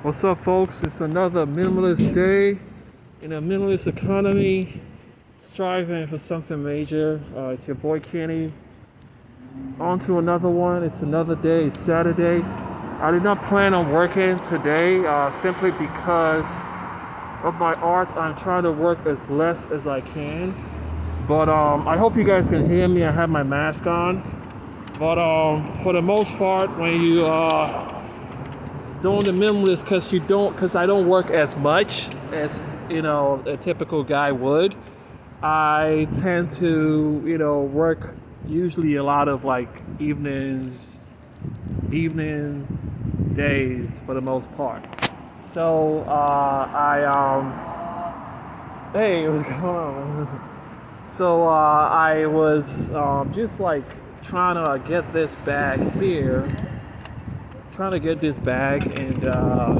What's up, folks? It's another minimalist day in a minimalist economy, striving for something major. It's your boy Kenny. On to another one. It's another day. It's Saturday. I did not plan on working today simply because of my art. I'm trying to work as less as I can. But I hope you guys can hear me. I have my mask on. But for the most part, when you doing the minimalist, because I don't work as much as a typical guy would. I tend to work usually a lot of like evenings, days for the most part. So hey, what's going on? So I was just like trying to get this bag here. Trying to get this bag, and I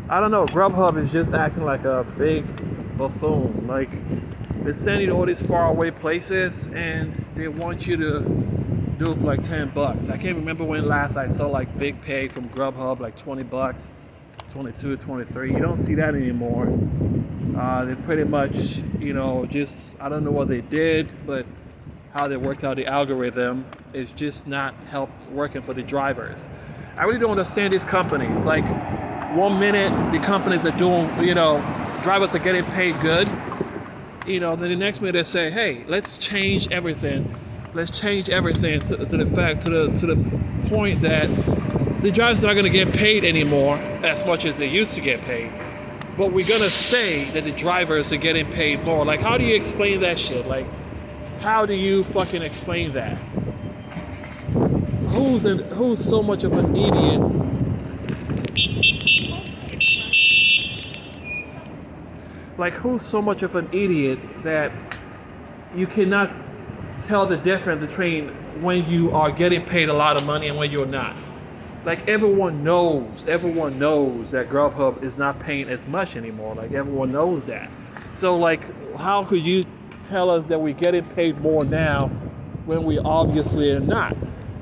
don't know. Grubhub is just acting like a big buffoon. Like, they're sending you to all these faraway places, and they want you to do it for like $10. I can't remember when last I saw like big pay from Grubhub, like $20, 22, 23. You don't see that anymore. They pretty much, just I don't know what they did, but how they worked out the algorithm is just not help working for the drivers. I really don't understand these companies. Like, 1 minute the companies are doing, drivers are getting paid good. Then the next minute they say, hey, let's change everything. Let's change everything to the point that the drivers are not gonna get paid anymore as much as they used to get paid. But we're gonna say that the drivers are getting paid more. Like, how do you explain that shit? Like, how do you fucking explain that? Who's so much of an idiot? Like, who's so much of an idiot that you cannot tell the difference between when you are getting paid a lot of money and when you're not? Like, everyone knows that Grubhub is not paying as much anymore. Like, everyone knows that. So, like, how could you tell us that we're getting paid more now when we obviously are not?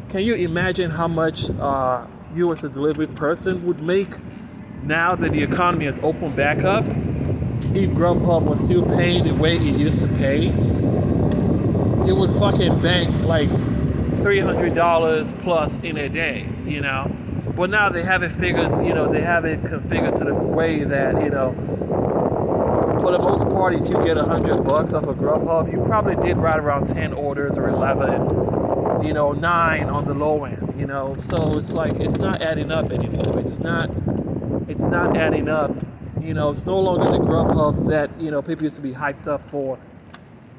Can you imagine how much you as a delivery person would make now that the economy has opened back up? If Grubhub was still paying the way it used to pay, it would fucking bank like $300 plus in a day, But now they have it figured, they have it configured to the way that, for the most part, if you get $100 off of Grubhub, you probably did right around 10 orders or 11, 9 on the low end, So it's like, it's not adding up anymore. It's not adding up. It's no longer the Grubhub that, people used to be hyped up for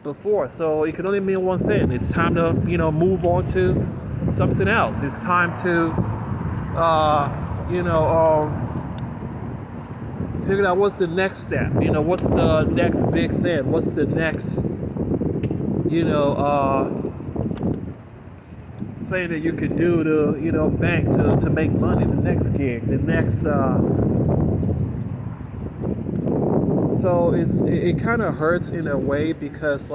before. So it can only mean one thing. It's time to, move on to something else. It's time to, figure out what's the next step. What's the next big thing? What's the next, thing that you could do to, bank to make money. The next gig, the next. So it kind of hurts in a way because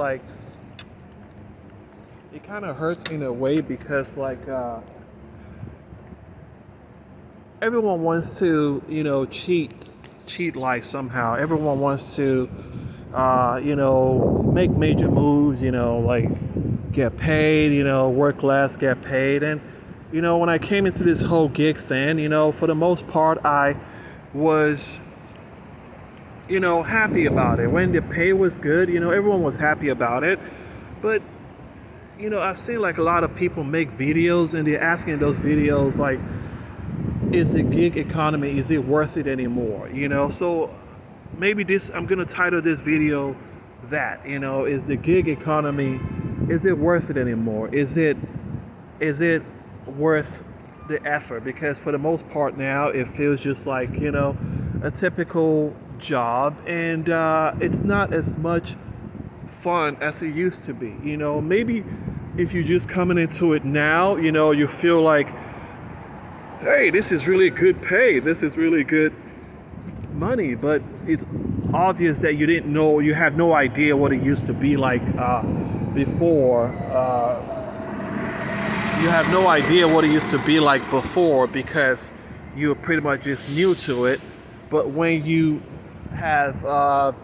everyone wants to cheat life somehow. Everyone wants to make major moves, like get paid, work less, get paid. And when I came into this whole gig thing, for the most part I was happy about it. When the pay was good, everyone was happy about it. But I've seen like a lot of people make videos, and they're asking in those videos like, is the gig economy, is it worth it anymore? So maybe I'm gonna title this video that, is the gig economy, is it worth it anymore? Is it worth the effort? Because for the most part now, it feels just like, a typical job, and it's not as much fun as it used to be. Maybe if you're just coming into it now, you feel like, hey, this is really good pay, this is really good money, but it's obvious that you have no idea what it used to be like before you have no idea what it used to be like before because you're pretty much just new to it. But when you have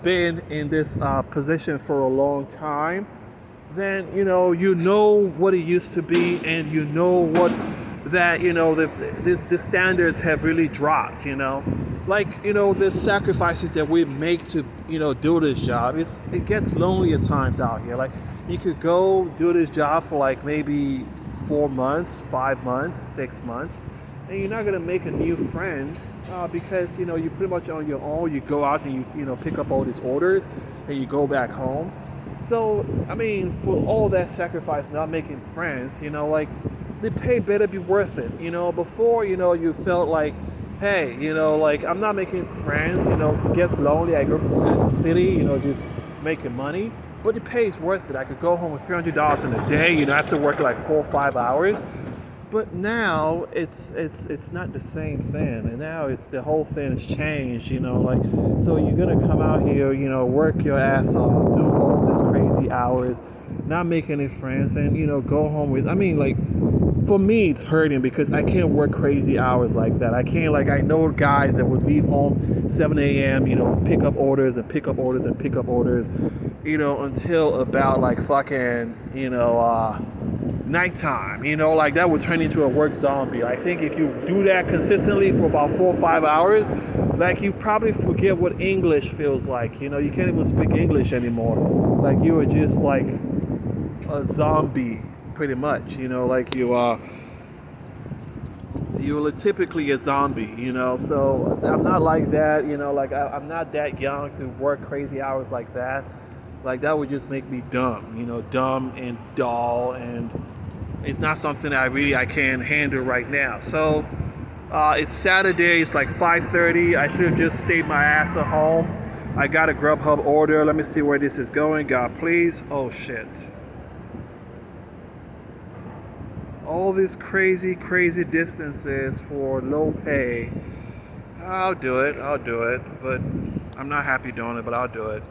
been in this position for a long time, then you know what it used to be, and you know what that the standards have really dropped. Like the sacrifices that we make to do this job. It gets lonely at times out here. Like you could go do this job for like maybe 4 months, 5 months, 6 months, and you're not gonna make a new friend because you're pretty much on your own. You go out and you pick up all these orders, and you go back home. So I mean, for all that sacrifice, not making friends, like the pay better be worth it. Before you felt like, hey, like I'm not making friends. If it gets lonely, I go from city to city, just making money. But the pay is worth it. I could go home with $300 in a day. After working like 4 or 5 hours. But now it's not the same thing, and now it's the whole thing has changed. Like so you're gonna come out here, work your ass off, do all this crazy hours, not make any friends, and go home with. I mean, like for me, it's hurting because I can't work crazy hours like that. I can't I know guys that would leave home 7 a.m. Pick up orders and pick up orders and pick up orders, until about like fucking nighttime, like that would turn into a work zombie. I think if you do that consistently for about 4 or 5 hours, like you probably forget what English feels like. You can't even speak English anymore. Like you are just like a zombie, pretty much. Like you're typically a zombie. So I'm not like that. Like I'm not that young to work crazy hours like that. Like that would just make me dumb. Dumb and dull, and it's not something I can handle right now. So it's Saturday. It's like 5:30. I should have just stayed my ass at home. I got a Grubhub order. Let me see where this is going. God, please. Oh shit. All these crazy distances for low pay. I'll do it. But I'm not happy doing it, but I'll do it.